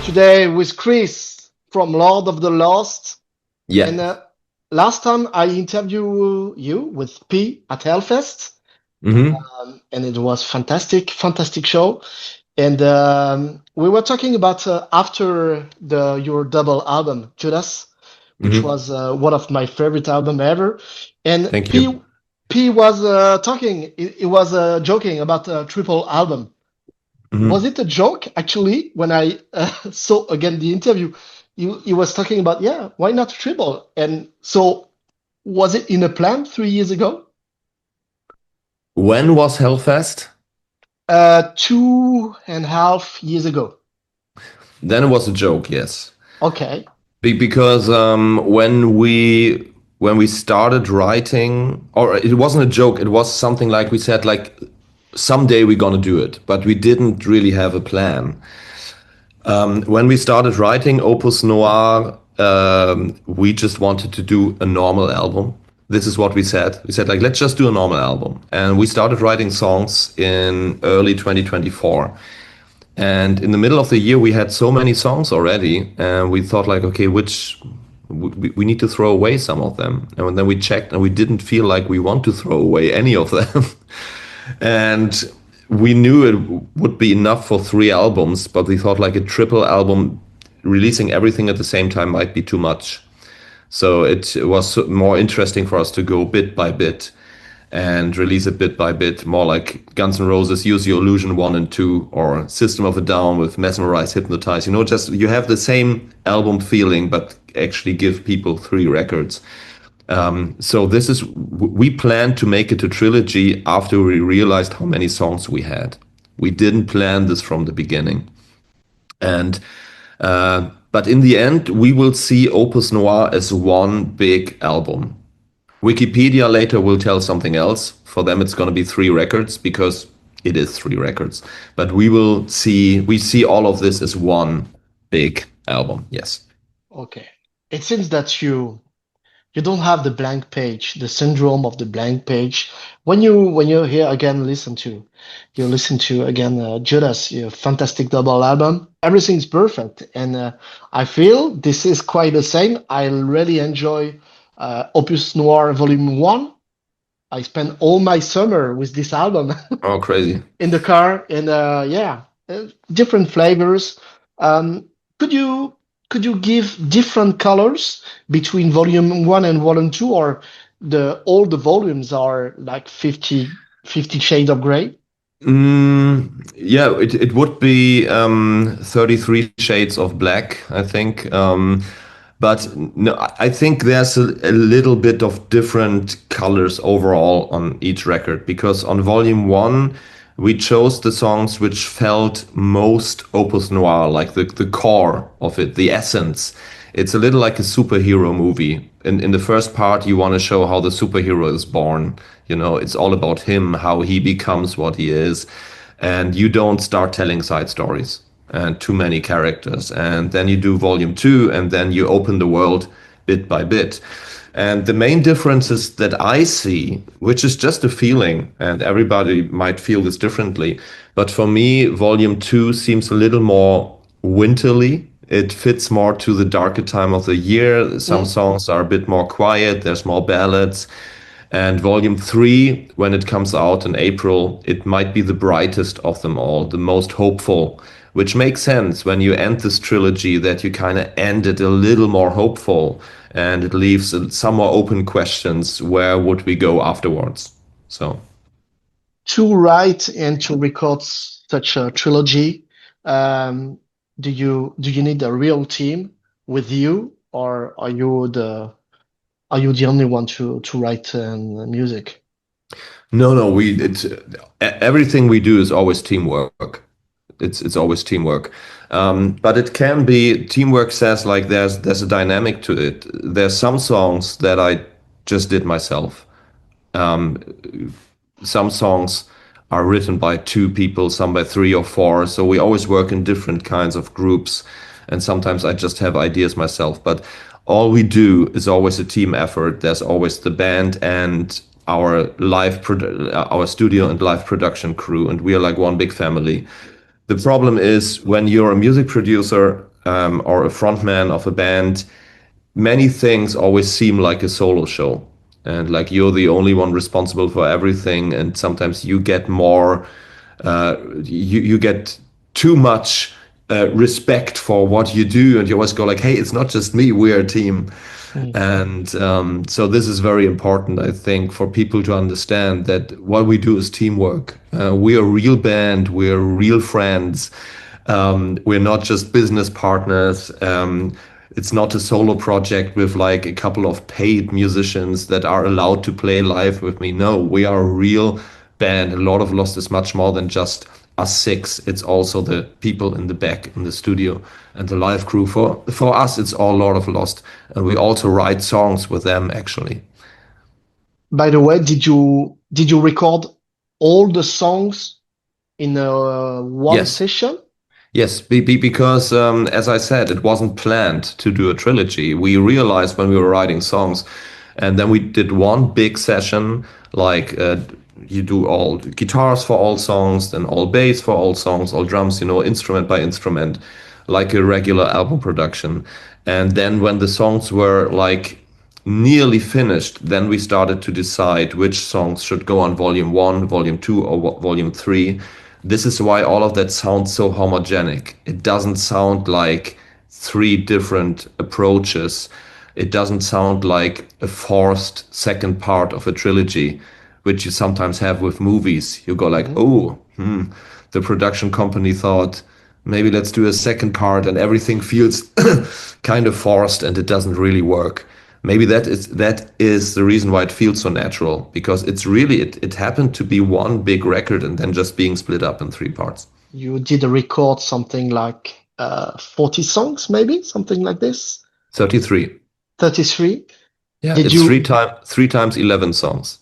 today with Chris from Lord of the Lost. Yeah. And last time I interviewed you with P at Hellfest, Hmm. and it was fantastic, fantastic show. And we were talking about after your double album, Judas, which Hmm. was one of my favorite album ever. And Thank you. P was talking, he was joking about a triple album. Was Hmm. it a joke actually when I saw again the interview? He was talking about, yeah, why not triple? And so was it in a plan 3 years ago? When was Hellfest? 2.5 years ago. Then it was a joke, yes. Okay. Because when we started writing, or it wasn't a joke, it was something like we said, like someday we're gonna do it, but we didn't really have a plan. When we started writing Opus Noir, we just wanted to do a normal album. This is what we said. We said, like, let's just do a normal album. And we started writing songs in early 2024. And in the middle of the year, we had so many songs already. And we thought, like, okay, we need to throw away some of them. And then we checked and we didn't feel like we want to throw away any of them. And we knew it would be enough for 3 albums, but we thought like a triple album, releasing everything at the same time might be too much. So it was more interesting for us to go bit by bit and release it bit by bit, more like Guns N' Roses, Use Your Illusion 1 and 2, or System of a Down with Mesmerize, Hypnotize. Just you have the same album feeling, but actually give people 3 records. So we planned to make it a trilogy after we realized how many songs we had. We didn't plan this from the beginning. And but in the end, we will see Opus Noir as one big album. Wikipedia later will tell something else. For them, it's going to be 3 records because it is 3 records. But we see all of this as one big album. Yes. Okay. It seems that you don't have the blank page, the syndrome of the blank page. When you hear again, listen to again Judas, your fantastic double album. Everything's perfect, and I feel this is quite the same. I really enjoy Opus Noir Volume One. I spent all my summer with this album Oh, crazy. in the car, and yeah, different flavors. Um, could you could you give different colors between volume one and volume two, or the all the volumes are like 50 shades of gray? Yeah, it would be 33 shades of black, I think. But no, I think there's a little bit of different colors overall on each record because on volume one, we chose the songs which felt most Opus Noir, like the core of it, the essence. It's a little like a superhero movie. In the first part, you want to show how the superhero is born. It's all about him, how he becomes what he is. And you don't start telling side stories and too many characters. And then you do volume two, and then you open the world bit by bit. And the main differences that I see, which is just a feeling, and everybody might feel this differently, but for me, volume two seems a little more winterly. It fits more to the darker time of the year. Some Mm. songs are a bit more quiet, there's more ballads. And volume three, when it comes out in April, it might be the brightest of them all, the most hopeful, which makes sense when you end this trilogy that you kind of end it a little more hopeful and it leaves some more open questions. Where would we go afterwards? So, To write and to record such a trilogy, um, do you need a real team with you, or are you the only one to write music? no, no, everything we do is always teamwork. It's always teamwork. But it can be teamwork says like there's a dynamic to it. There's some songs that I just did myself. Um, some songs are written by 2 people, some by 3 or 4. So we always work in different kinds of groups, and sometimes I just have ideas myself. But all we do is always a team effort. There's always the band and our studio and live production crew, and we are like one big family. The problem is when you're a music producer, or a frontman of a band, many things always seem like a solo show. And like you're the only one responsible for everything. And sometimes you get more, you get too much respect for what you do. And you always go like, hey, it's not just me, we're a team. Mm. And so this is very important, I think, for people to understand that what we do is teamwork. We're a real band, we're real friends. We're not just business partners. It's not a solo project with like a couple of paid musicians that are allowed to play live with me. No, we are a real band. A lot of Lost is much more than just us six. It's also the people in the back in the studio and the live crew. For us, it's all Lord of Lost, and we also write songs with them actually. By the way, did you record all the songs in one Yes. session? Yes, because as I said, it wasn't planned to do a trilogy. We realized when we were writing songs, and then we did one big session, like you do all guitars for all songs, then all bass for all songs, all drums, instrument by instrument, like a regular album production. And then when the songs were like nearly finished, then we started to decide which songs should go on volume one, volume two, or volume three. This is why all of that sounds so homogenic. It doesn't sound like three different approaches. It doesn't sound like a forced second part of a trilogy, which you sometimes have with movies. You go like, Mhm. oh, the production company thought maybe let's do a second part, and everything feels kind of forced and it doesn't really work. Maybe that is the reason why it feels so natural, because it's really it happened to be one big record and then just being split up in three parts. You did record something like 40 songs, maybe something like this. 33. 33. Yeah, Did it's you? three times 11 songs.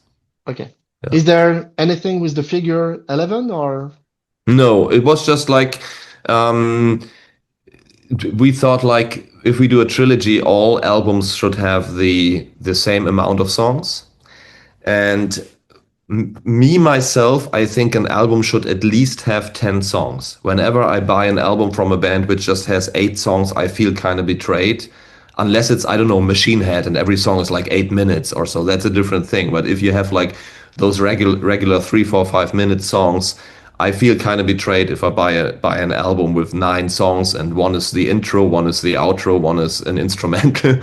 Okay. Yeah. Is there anything with the figure 11 or? No, it was just like um we thought like if we do a trilogy, all albums should have the same amount of songs. And me myself, I think an album should at least have 10 songs. Whenever I buy an album from a band which just has 8 songs, I feel kind of betrayed. Unless it's, I don't know, Machine Head and every song is like 8 minutes or so, that's a different thing. But if you have like those regular 3, 4, 5 minute songs, I feel kind of betrayed if I buy an album with 9 songs and one is the intro, one is the outro, one is an instrumental.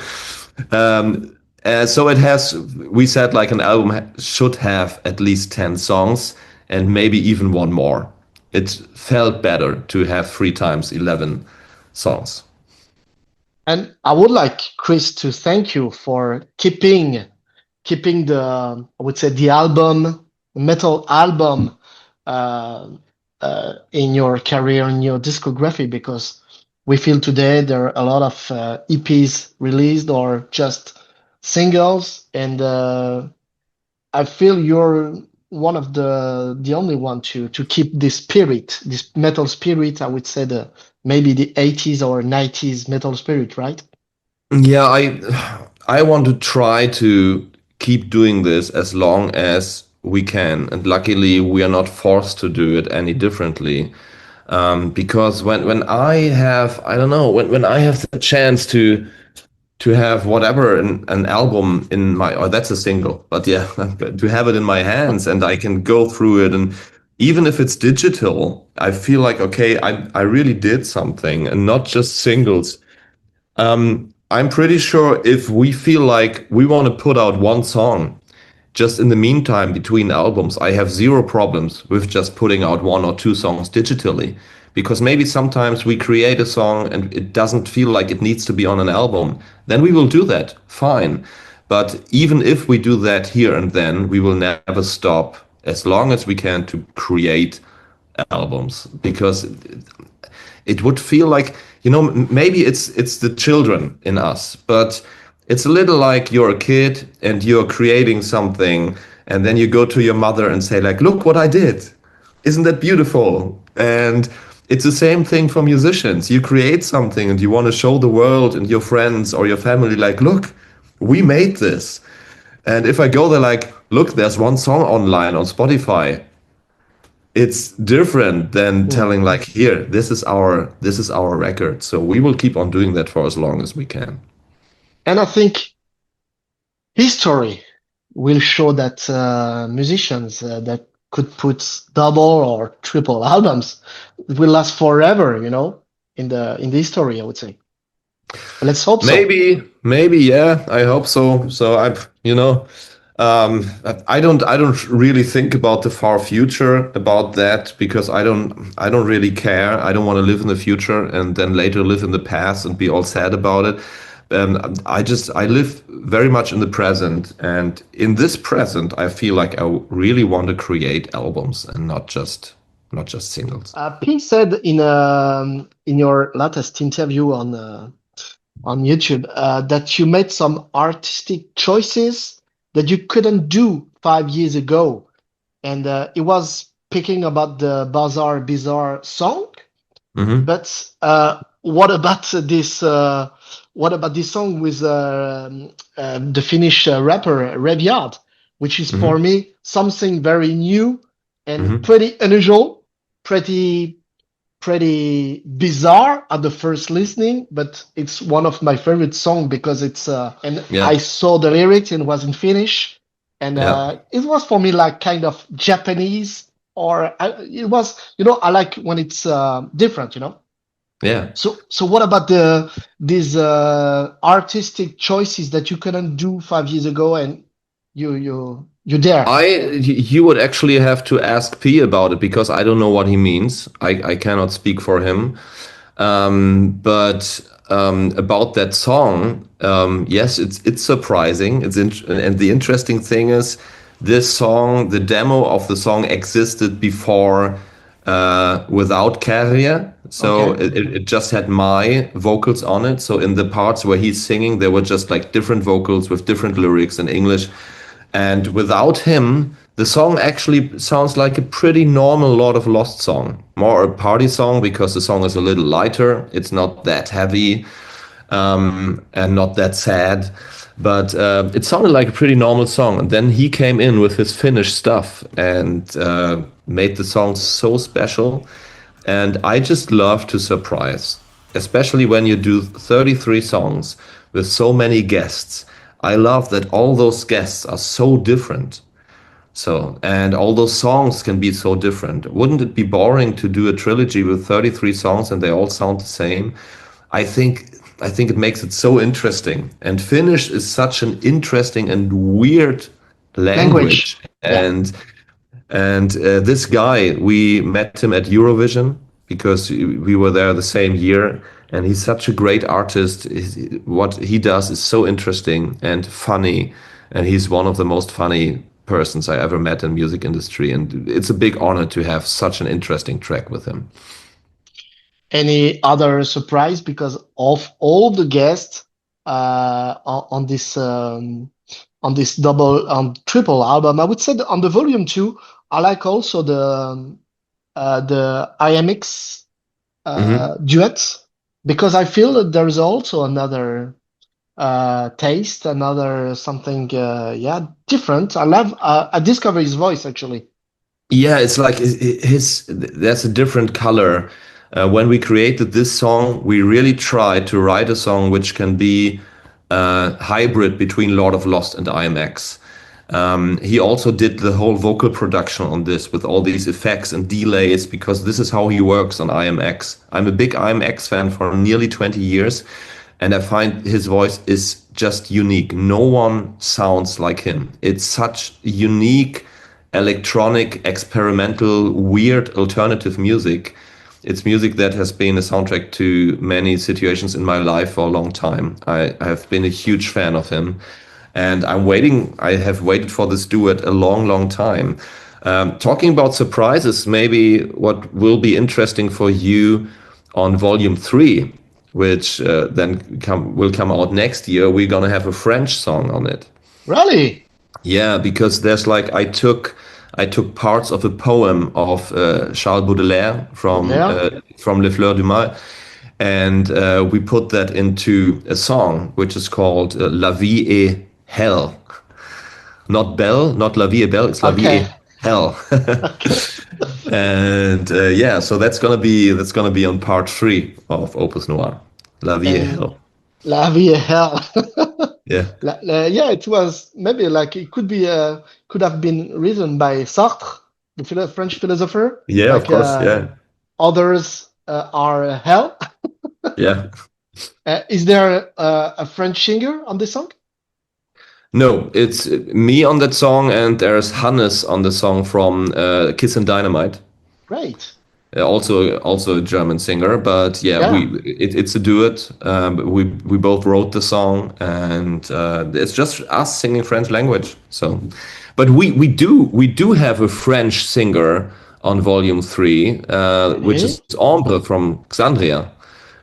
So it has. We said like an album should have at least 10 songs and maybe even one more. It felt better to have 3 times 11 songs. And I would like Chris to thank you for keeping the I would say the album, metal album, uh, in your career, in your discography, because we feel today there are a lot of EPs released or just singles, and I feel you're one of the only one to keep this spirit, this metal spirit. I would say the maybe the 80s or 90s metal spirit, right? Yeah, I want to try to keep doing this as long as we can, and luckily we are not forced to do it any differently. Because when I have, I don't know, when I have the chance to have whatever an album in my, or that's a single, but yeah, to have it in my hands and I can go through it, and even if it's digital, I feel like okay, I really did something and not just singles. I'm pretty sure if we feel like we want to put out one song just in the meantime between albums, I have zero problems with just putting out 1 or 2 songs digitally. Because maybe sometimes we create a song and it doesn't feel like it needs to be on an album. Then we will do that. Fine. But even if we do that here and then, we will never stop as long as we can to create albums. Because it would feel like, maybe it's the children in us, but it's a little like you're a kid and you're creating something, and then you go to your mother and say like, look what I did, isn't that beautiful? And it's the same thing for musicians. You create something and you want to show the world and your friends or your family like, look, we made this. And if I go there like, look, there's one song online on Spotify, it's different than Mm. telling like, here, this is our record. So we will keep on doing that for as long as we can. And I think history will show that musicians that could put double or triple albums will last forever, in the history, I would say. Let's hope so. Maybe, yeah. I hope so. So I don't really think about the far future about that because I don't really care. I don't want to live in the future and then later live in the past and be all sad about it. I live very much in the present, and in this present, I feel like I really want to create albums and not just singles. P said in your latest interview on YouTube that you made some artistic choices that you couldn't do 5 years ago, and it was picking about the Bizarre song. Hmm. But what about this? What about this song with the Finnish rapper Revyard, which is for Hmm. me something very new and Hmm. pretty unusual, pretty pretty bizarre at the first listening, but it's one of my favorite songs because it's and I Yeah, saw the lyrics and it was in Finnish, and yeah, it was for me like kind of Japanese, or it was, I like when it's different, yeah. So what about these artistic choices that you couldn't do 5 years ago, and you dare? You would actually have to ask P about it because I don't know what he means. I cannot speak for him. But about that song, yes, it's surprising. And the interesting thing is, this song, the demo of the song existed before without Carrier. So Okay. it just had my vocals on it. So in the parts where he's singing, there were just like different vocals with different lyrics in English. And without him, the song actually sounds like a pretty normal Lord of Lost song. More a party song because the song is a little lighter. It's not that heavy and not that sad. But it sounded like a pretty normal song. And then he came in with his Finnish stuff and made the song so special. And I just love to surprise, especially when you do 33 songs with so many guests. I love that all those guests are so different. So, and all those songs can be so different. Wouldn't it be boring to do a trilogy with 33 songs and they all sound the same? I think I think it makes it so interesting. And Finnish is such an interesting and weird Language. language. Yeah. And this guy, we met him at Eurovision because we were there the same year. And he's such a great artist. What he does is so interesting and funny. And he's one of the most funny persons I ever met in music industry. And it's a big honor to have such an interesting track with him. Any other surprise? Because of all the guests on this double on triple album, I would say that on the volume two, I like also the IMX Hmm. duet, because I feel that there is also another taste, another something, yeah, different. I discover his voice actually. Yeah, it's like his, there's a different color. When we created this song, we really tried to write a song which can be hybrid between Lord of Lost and IMX. He also did the whole vocal production on this with all these effects and delays because this is how he works on IMX. I'm a big IMX fan for nearly 20 years, and I find his voice is just unique. No one sounds like him. It's such unique electronic, experimental, weird alternative music. It's music that has been a soundtrack to many situations in my life for a long time. I have been a huge fan of him, and I have waited for this duet a long, long time. Talking about surprises, maybe what will be interesting for you on Volume 3, which will come out next year, we're gonna have a French song on it. Really? Yeah, because there's like I took parts of a poem of Charles Baudelaire Baudelaire? from Les Fleurs du Mal, and we put that into a song which is called La Vie est Hell. Not Belle, not La Vie est Belle, it's La Vie Okay. est Hell. Okay. And yeah, so that's gonna be on part three of Opus Noir, La Vie est And Hell. La Vie est Hell. Yeah, Yeah, it was maybe like it could have been written by Sartre, the French philosopher. yeah, of Like course, yeah, others are hell. yeah. Is there a French singer on this song? No, it's me on that song, and there's Hannes on the song from Kiss and Dynamite. Great. Also a German singer, but yeah, Yeah. it's a duet. We both wrote the song, and it's just us singing French language. So, but we do have a French singer on Volume Three, which is Really? Ambre from Xandria,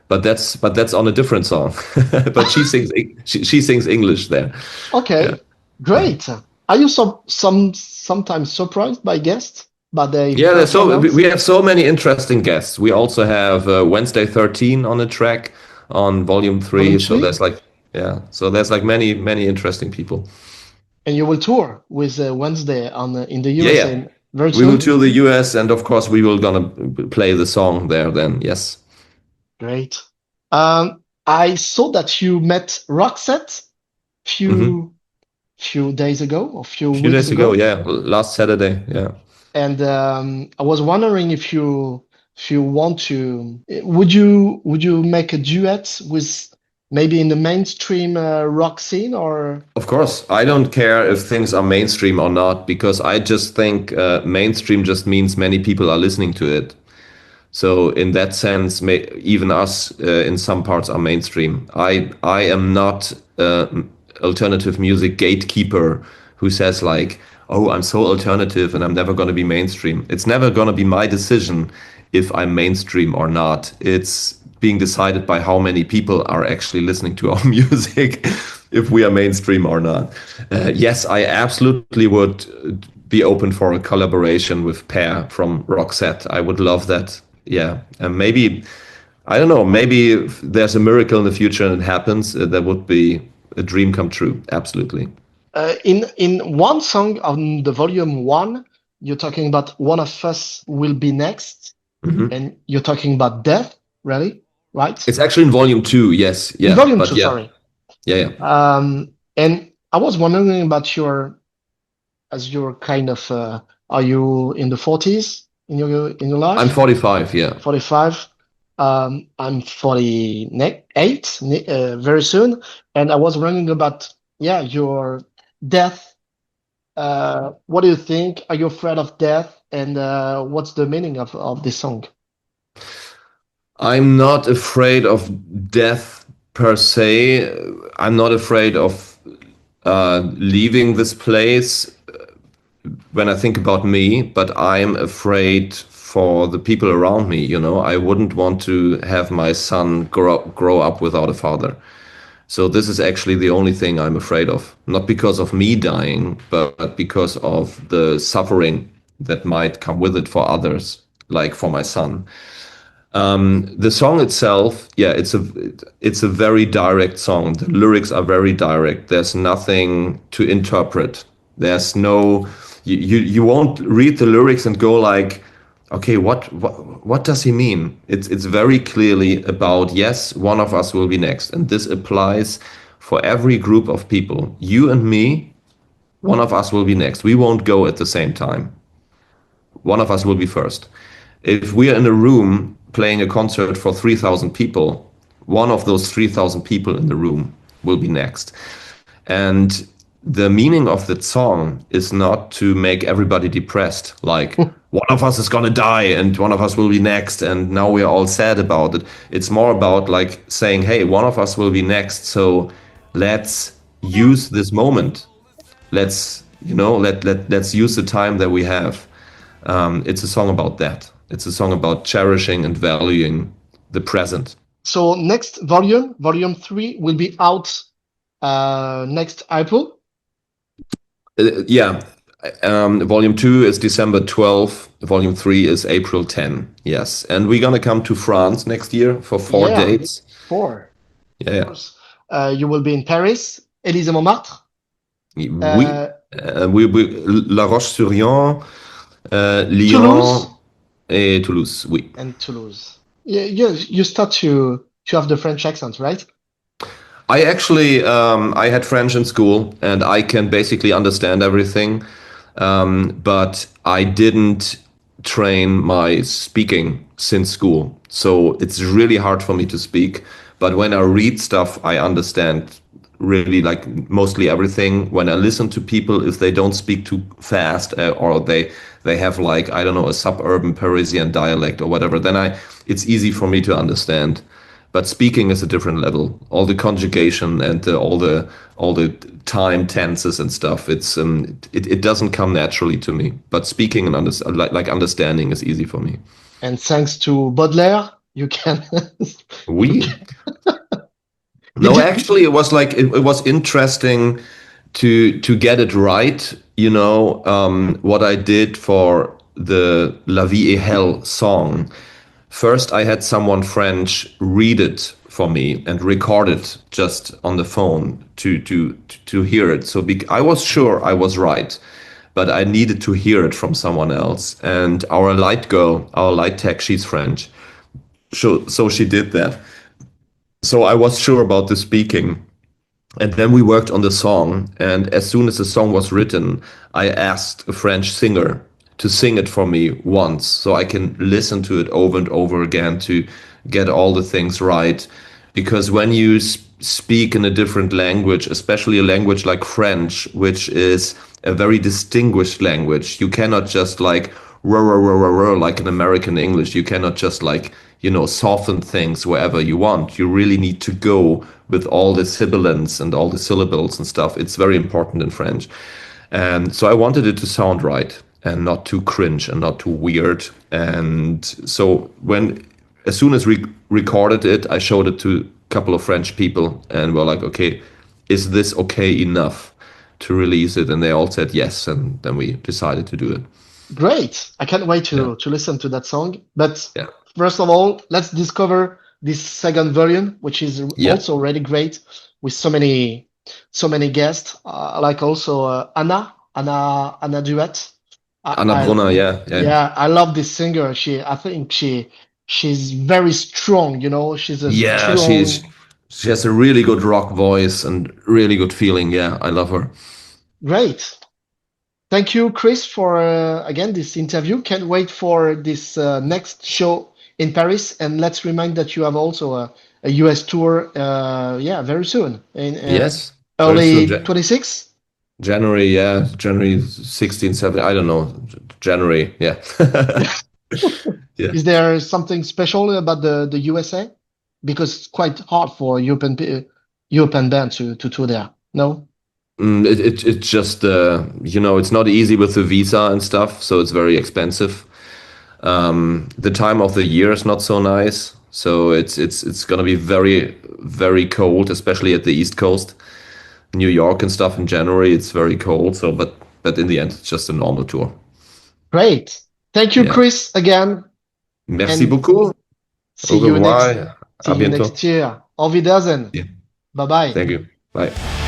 but that's on a different song. But she sings English there. Yeah. Okay. Great. Are you sometimes surprised by guests, by their Yeah, we performance? have so many interesting guests. We also have Wednesday 13 on the track on volume Volume 3. So three? there's like many interesting people. And you will tour with Wednesday on in the Yeah, yeah. USA very We will soon? tour the US, and of course we will gonna play the song there then. Yes. Great. I saw that you met Roxette Hmm. few few days ago or few A few weeks days ago, ago, yeah, last Saturday. Yeah. and I was wondering if you want to, would you make a duet with maybe in the mainstream rock scene or Of course, I don't care if things are mainstream or not, because I just think mainstream just means many people are listening to it. So in that sense, even us in some parts are mainstream. I am not alternative music gatekeeper who says like, oh, I'm so alternative and I'm never going to be mainstream. It's never going to be my decision if I'm mainstream or not. It's being decided by how many people are actually listening to our music, if we are mainstream or not. Yes, I absolutely would be open for a collaboration with Pear from Roxette. I would love that. Yeah, and maybe I don't know. Maybe if there's a miracle in the future and it happens, that would be a dream come true. Absolutely. in one song on the volume one, you're talking about one of us will be next, Hmm. and you're talking about death, really, right? It's actually in volume two. Yes, In yeah, volume but two, yeah, sorry. yeah, yeah. And I was wondering about as you're kind of, are you in the 40s in your I'm life? 45. Yeah. 45. I'm 48 very soon, and I was wondering about yeah your death. What do you think? Are you afraid of death? And what's the meaning of this song? I'm not afraid of death per se. I'm not afraid of leaving this place when I think about me, but I'm afraid for the people around me. I wouldn't want to have my son grow up without a father. So this is actually the only thing I'm afraid of, not because of me dying, but because of the suffering that might come with it for others, like for my son. The song itself, yeah, it's a very direct song. The lyrics are very direct. There's nothing to interpret. There's no you won't read the lyrics and go like, okay, what does he mean? It's very clearly about, yes, one of us will be next, and this applies for every group of people. You and me, one of us will be next. We won't go at the same time. One of us will be first. If we are in a room playing a concert for 3,000 people, one of those 3,000 people in the room will be next. And the meaning of that song is not to make everybody depressed, like one of us is going to die and one of us will be next and now we are all sad about it. It's more about like saying, hey, one of us will be next, so let's use this moment. Let's use the time that we have. It's a song about that. It's a song about cherishing and valuing the present. So next volume three, will be out next April. Yeah. Volume 2 is December 12th. Volume 3 is April 10. Yes. And we're going to come to France next year for 4 days. Four, Yeah. of Yeah. course. You will be in Paris, Élysée-Montmartre, Oui. uh, We La Roche-sur-Yon, Lyon, Toulouse. Et Toulouse, oui. and Toulouse. Yeah, you start to have the French accent, right? I actually I had French in school, and I can basically understand everything, but I didn't train my speaking since school, so it's really hard for me to speak. But when I read stuff, I understand really like mostly everything. When I listen to people, if they don't speak too fast or they have like I don't know a suburban Parisian dialect or whatever, then I it's easy for me to understand. But speaking is a different level. All the conjugation and all the time tenses and stuff. It doesn't come naturally to me. But speaking and like understanding is easy for me. And thanks to Baudelaire, you can you Oui. can. Did No, you? actually, it was like it was interesting to get it right. What I did for the La Vie est Hell song. First, I had someone French read it for me and record it just on the phone to hear it. So I was sure I was right, but I needed to hear it from someone else. And our light girl, our light tech, she's French, so she did that. So I was sure about the speaking. And then we worked on the song. And as soon as the song was written, I asked a French singer to sing it for me once so I can listen to it over and over again to get all the things right. Because when you speak in a different language, especially a language like French, which is a very distinguished language, you cannot just like like an American English. You cannot just like, soften things wherever you want. You really need to go with all the sibilants and all the syllables and stuff. It's very important in French. And so I wanted it to sound right and not too cringe and not too weird. And so as soon as we recorded it, I showed it to a couple of French people and we're like, okay, is this okay enough to release it? And they all said yes. And then we decided to do it. Great. I can't wait Yeah. to listen to that song. But Yeah. first of all, let's discover this second volume, which is Yeah. also really great with so many guests. Like also Anna Duet. Anna I Brunner, yeah. Yeah. Yeah, I love this singer. I think she's very strong. She's a Yeah, strong. she has a really good rock voice and really good feeling. Yeah, I love her. Great. Thank you, Chris, for again this interview. Can't wait for this next show in Paris. And let's remind that you have also a US tour, yeah, very soon in Yes, very soon. early 26. January, yeah, January 16, 17, I don't know. January, yeah. Yeah. Is there something special about the USA? Because it's quite hard for European band to tour there. No? It's just, it's not easy with the visa and stuff, so it's very expensive. The time of the year is not so nice, so it's gonna be very, very cold, especially at the East Coast. New York and stuff in January, it's very cold. So, but in the end, it's just a normal tour. Great. Thank you, Yeah. Chris, again, Merci and beaucoup. see Au you next revoir. see À you bientôt. next year. Auf Wiedersehen. Yeah. Bye bye. Thank you. Bye.